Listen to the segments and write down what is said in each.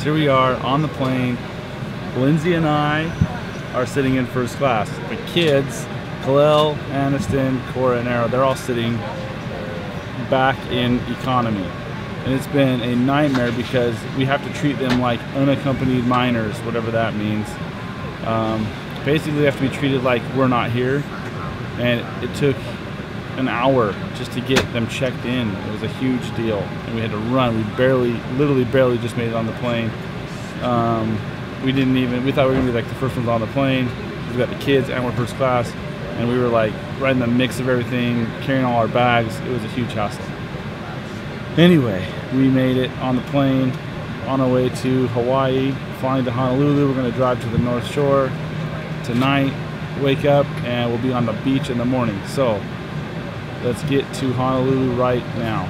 Here we are on the plane. Lindsay and I are sitting in first class. The kids, Kalel, Aniston, Cora, and Arrow, they're all sitting back in economy. And it's been a nightmare because we have to treat them like unaccompanied minors, whatever that means. Basically, we have to be treated like we're not here. And it took an hour just to get them checked in. It was a huge deal, and we had to run. We literally barely just made it on the plane. We thought we were gonna be like the first ones on the plane. We got the kids and we're first class, and we were like right in the mix of everything, carrying all our bags. It was a huge hassle. Anyway, we made it on the plane on our way to Hawaii, flying to Honolulu. We're gonna drive to the North Shore tonight, wake up, and we'll be on the beach in the morning. So let's get to Honolulu right now.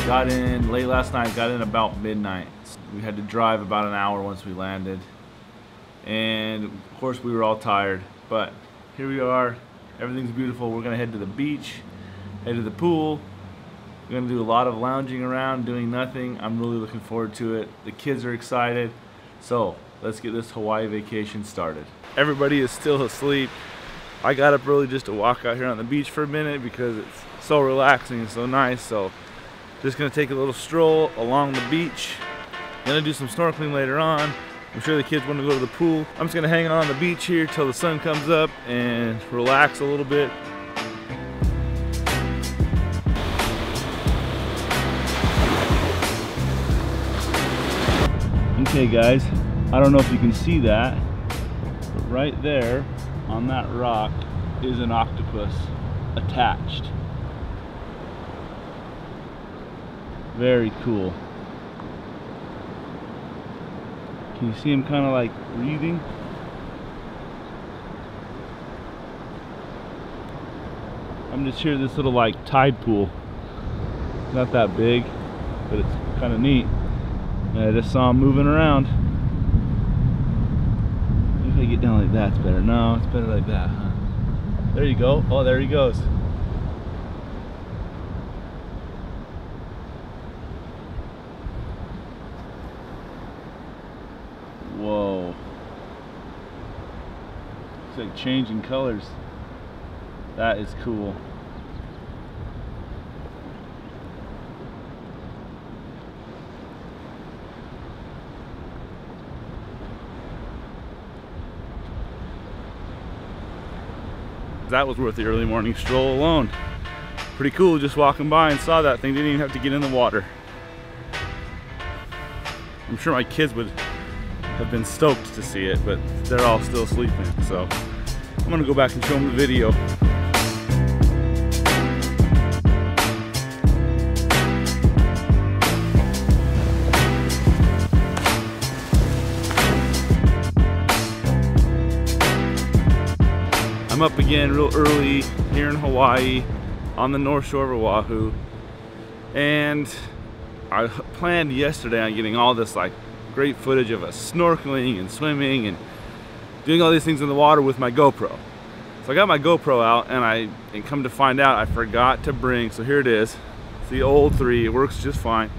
Got in late last night, got in about midnight. We had to drive about an hour once we landed. And of course we were all tired, but here we are. Everything's beautiful. We're gonna head to the beach, head to the pool. We're gonna do a lot of lounging around, doing nothing. I'm really looking forward to it. The kids are excited. So let's get this Hawaii vacation started. Everybody is still asleep. I got up early just to walk out here on the beach for a minute because it's so relaxing and so nice. So just gonna take a little stroll along the beach. Gonna do some snorkeling later on. I'm sure the kids want to go to the pool. I'm just gonna hang on the beach here till the sun comes up and relax a little bit. Okay guys, I don't know if you can see that, but right there on that rock is an octopus attached. Very cool. Can you see him kind of like breathing? I'm just here at this little like tide pool. It's not that big, but it's kind of neat. And I just saw him moving around. If I get down like that, it's better. No, it's better like that, huh? There you go. Oh, there he goes. Whoa. It's like changing colors. That is cool. That was worth the early morning stroll alone. Pretty cool, just walking by and saw that thing. Didn't even have to get in the water. I'm sure my kids would have been stoked to see it, but they're all still sleeping. So I'm gonna go back and show them the video. I'm up again real early here in Hawaii on the North Shore of Oahu, and I planned yesterday on getting all this like great footage of us snorkeling and swimming and doing all these things in the water with my GoPro. So I got my GoPro out, and come to find out I forgot to bring, so here it is. It's the old 3, it works just fine,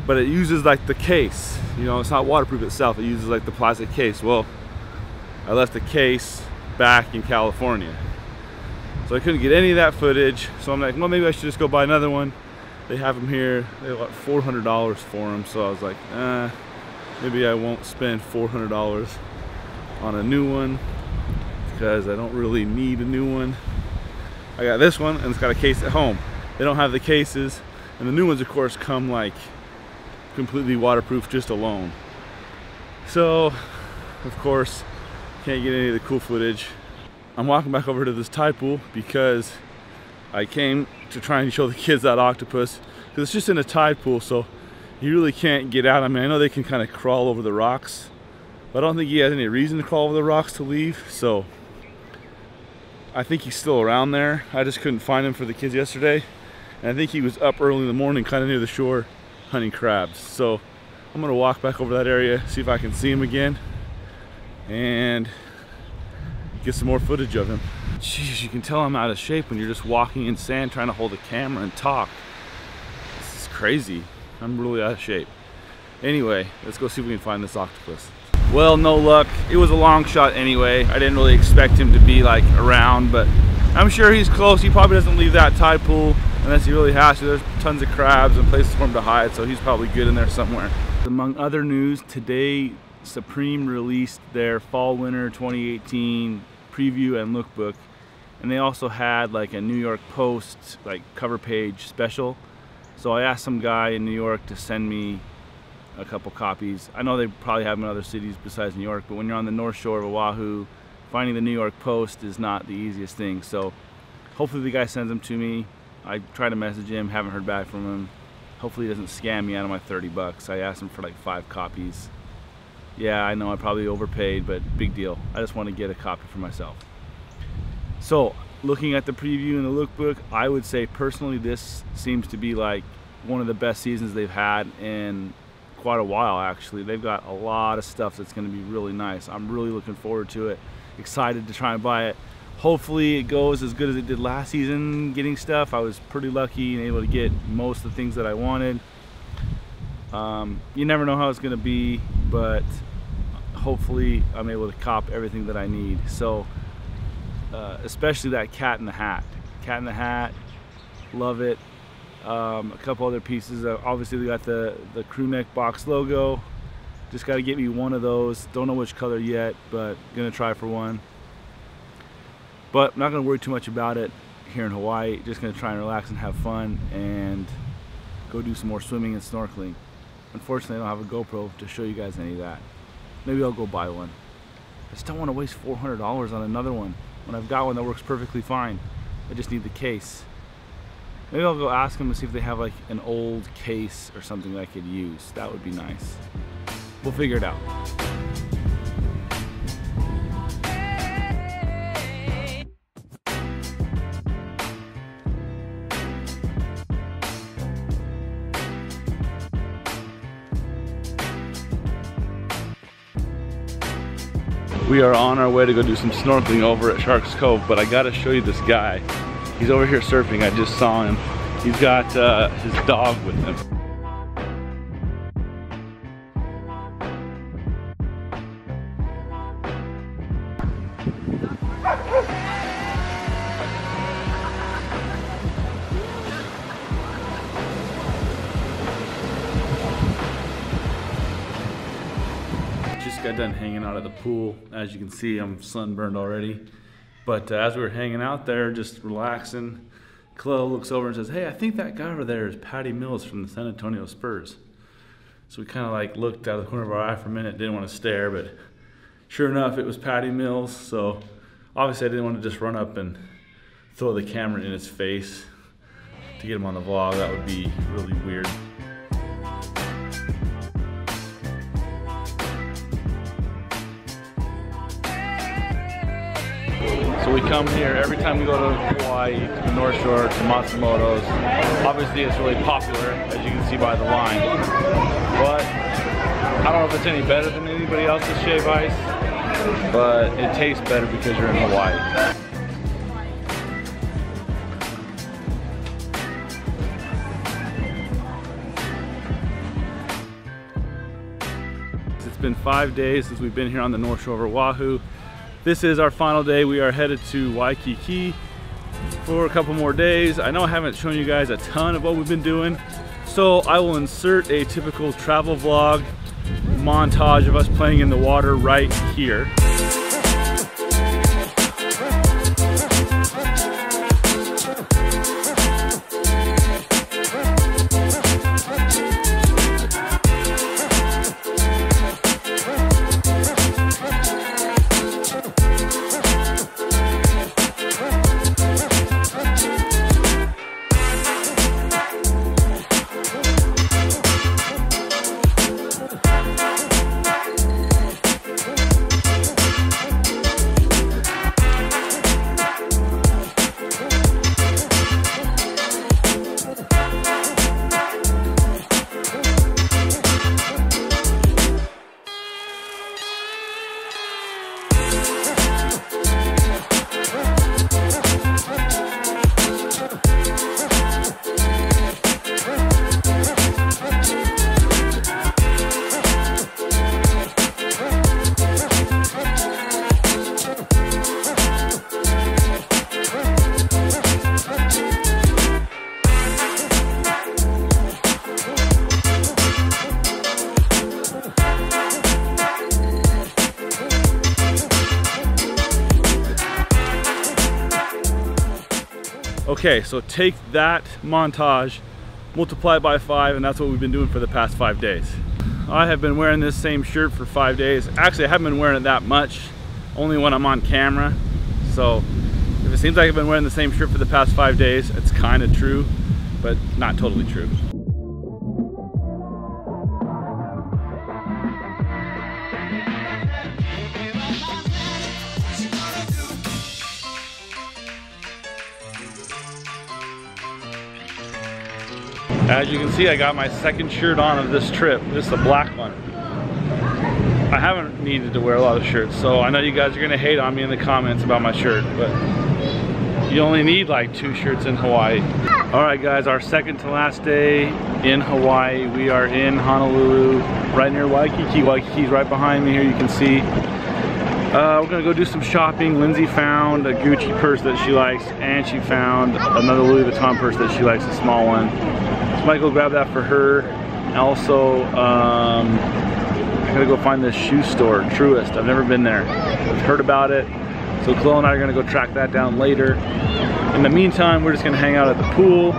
but it uses like the case, you know, it's not waterproof itself, it uses like the plastic case. Well, I left the case back in California, so I couldn't get any of that footage. So I'm like, well, maybe I should just go buy another one. They have them here. They have like $400 for them, so I was like, maybe I won't spend $400 on a new one because I don't really need a new one. I got this one and it's got a case at home. They don't have the cases, and the new ones of course come like completely waterproof just alone. So of course can't get any of the cool footage. I'm walking back over to this tide pool because I came to try and show the kids that octopus, because it's just in a tide pool, so you really can't get out. I mean, I know they can kind of crawl over the rocks, but I don't think he has any reason to crawl over the rocks to leave. So I think he's still around there. I just couldn't find him for the kids yesterday. And I think he was up early in the morning, kind of near the shore, hunting crabs. So I'm gonna walk back over that area, see if I can see him again, and get some more footage of him. Jeez, you can tell I'm out of shape when you're just walking in sand trying to hold a camera and talk. This is crazy. I'm really out of shape. Anyway, let's go see if we can find this octopus. Well, no luck. It was a long shot anyway. I didn't really expect him to be like around, but I'm sure he's close. He probably doesn't leave that tide pool unless he really has to. There's tons of crabs and places for him to hide, so he's probably good in there somewhere. Among other news, today Supreme released their Fall/Winter 2018 preview and lookbook, and they also had like a New York Post like cover page special. So I asked some guy in New York to send me a couple copies. I know they probably have them in other cities besides New York, but when you're on the North Shore of Oahu, finding the New York Post is not the easiest thing. So hopefully the guy sends them to me. I tried to message him, haven't heard back from him. Hopefully he doesn't scam me out of my 30 bucks. I asked him for like 5 copies. Yeah, I know I probably overpaid, but big deal. I just want to get a copy for myself. So looking at the preview and the lookbook, I would say personally this seems to be like one of the best seasons they've had in quite a while. Actually, they've got a lot of stuff that's going to be really nice. I'm really looking forward to it, excited to try and buy it. Hopefully it goes as good as it did last season getting stuff. I was pretty lucky and able to get most of the things that I wanted. You never know how it's going to be, but hopefully I'm able to cop everything that I need. So especially that cat in the hat. Cat in the hat, love it. A couple other pieces. Obviously we got the crew neck box logo. Just got to get me one of those. Don't know which color yet, but gonna try for one. But I'm not gonna worry too much about it here in Hawaii. Just gonna try and relax and have fun and go do some more swimming and snorkeling. Unfortunately, I don't have a GoPro to show you guys any of that. Maybe I'll go buy one. I just don't want to waste $400 on another one when I've got one that works perfectly fine. I just need the case. Maybe I'll go ask them to see if they have like an old case or something that I could use. That would be nice. We'll figure it out. We are on our way to go do some snorkeling over at Sharks Cove, but I gotta show you this guy. He's over here surfing. I just saw him. He's got his dog with him. Just got done hanging out at the pool. As you can see, I'm sunburned already. But as we were hanging out there, just relaxing, Chloe looks over and says, "Hey, I think that guy over there is Patty Mills from the San Antonio Spurs." So we kind of like looked out of the corner of our eye for a minute, didn't want to stare, but sure enough, it was Patty Mills. So obviously I didn't want to just run up and throw the camera in his face to get him on the vlog. That would be really weird. So we come here every time we go to Hawaii, to the North Shore, to Matsumoto's. Obviously it's really popular, as you can see by the line. But I don't know if it's any better than anybody else's shave ice, but it tastes better because you're in Hawaii. It's been 5 days since we've been here on the North Shore of Oahu. This is our final day. We are headed to Waikiki for a couple more days. I know I haven't shown you guys a ton of what we've been doing, so I will insert a typical travel vlog montage of us playing in the water right here. Okay, so take that montage, multiply it by 5, and that's what we've been doing for the past 5 days. I have been wearing this same shirt for 5 days. Actually, I haven't been wearing it that much, only when I'm on camera. So if it seems like I've been wearing the same shirt for the past 5 days, it's kind of true, but not totally true. As you can see, I got my second shirt on of this trip. This is a black one. I haven't needed to wear a lot of shirts, so I know you guys are gonna hate on me in the comments about my shirt, but you only need like 2 shirts in Hawaii. All right guys, our second to last day in Hawaii. We are in Honolulu, right near Waikiki. Waikiki's right behind me here, you can see. We're gonna go do some shopping. Lindsay found a Gucci purse that she likes, and she found another Louis Vuitton purse that she likes, a small one. So I might go grab that for her. Also, I gotta go find this shoe store, Truist. I've never been there. I've heard about it. So Chloe and I are gonna go track that down later. In the meantime, we're just gonna hang out at the pool.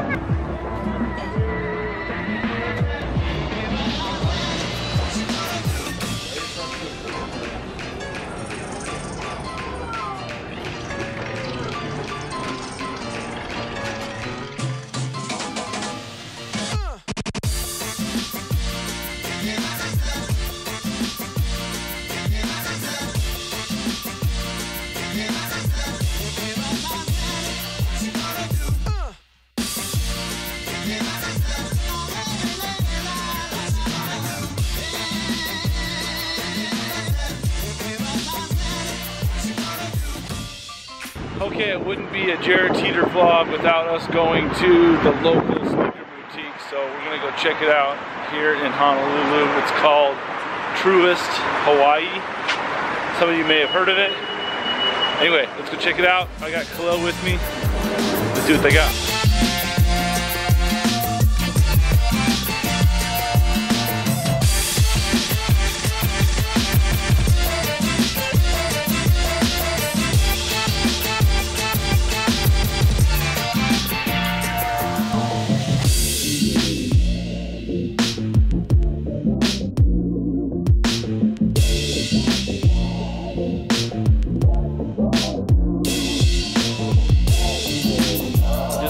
Okay, it wouldn't be a Jared Teeter vlog without us going to the local sneaker boutique, so we're gonna go check it out here in Honolulu. It's called Truist Hawaii. Some of you may have heard of it. Anyway, let's go check it out. I got Khalil with me. Let's see what they got.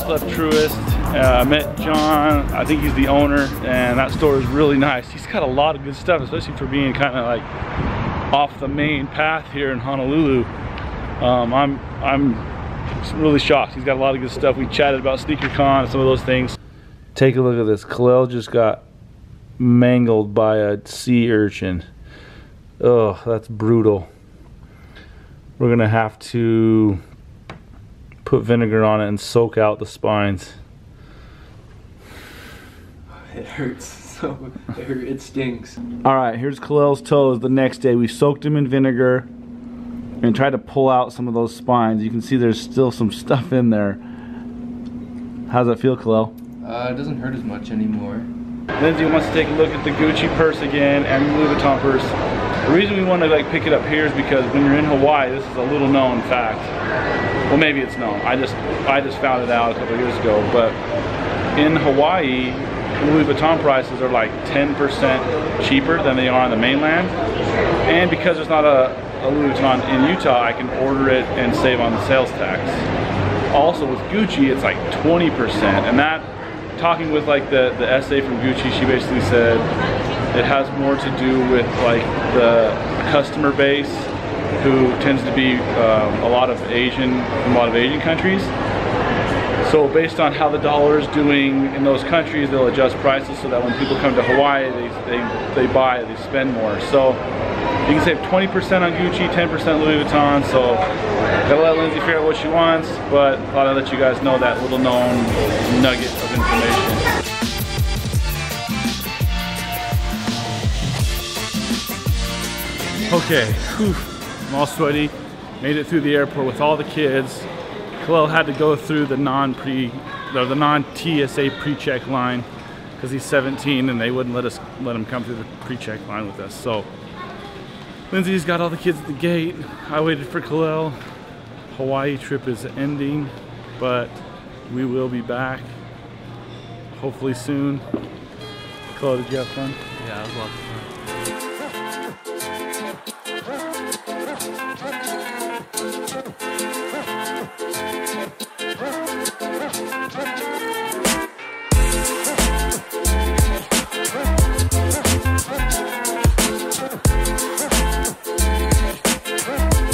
Left Truist. I met John, I think he's the owner, and that store is really nice. He's got a lot of good stuff, especially for being kind of like off the main path here in Honolulu. I'm really shocked. He's got a lot of good stuff. We chatted about SneakerCon and some of those things. Take a look at this. Khalil just got mangled by a sea urchin. Oh, that's brutal. We're gonna have to put vinegar on it and soak out the spines. It hurts. It stings. All right, here's Khalil's toes the next day. We soaked them in vinegar and tried to pull out some of those spines. You can see there's still some stuff in there. How's that feel, Khalil? It doesn't hurt as much anymore. Lindsay wants to take a look at the Gucci purse again and the Louis Vuitton purse. The reason we want to like pick it up here is because when you're in Hawaii, this is a little known fact. Well, maybe it's known. I just found it out a couple years ago. But in Hawaii, Louis Vuitton prices are like 10% cheaper than they are on the mainland. And because there's not a Louis Vuitton in Utah, I can order it and save on the sales tax. Also with Gucci, it's like 20%. And that, talking with like the SA from Gucci, she basically said it has more to do with like the customer base, who tends to be a lot of Asian countries. So based on how the dollar is doing in those countries, they'll adjust prices so that when people come to Hawaii, they buy, they spend more. So you can save 20% on Gucci, 10% Louis Vuitton. So gotta let Lindsay figure out what she wants, but I thought I'd let you guys know that little known nugget of information. Okay, whew. I'm all sweaty. Made it through the airport with all the kids. Khalil had to go through the non-TSA pre-check line because he's 17 and they wouldn't let him come through the pre-check line with us. So Lindsay's got all the kids at the gate. I waited for Khalil. Hawaii trip is ending, but we will be back hopefully soon. Chloe, did you have fun? Yeah, it was lots of fun.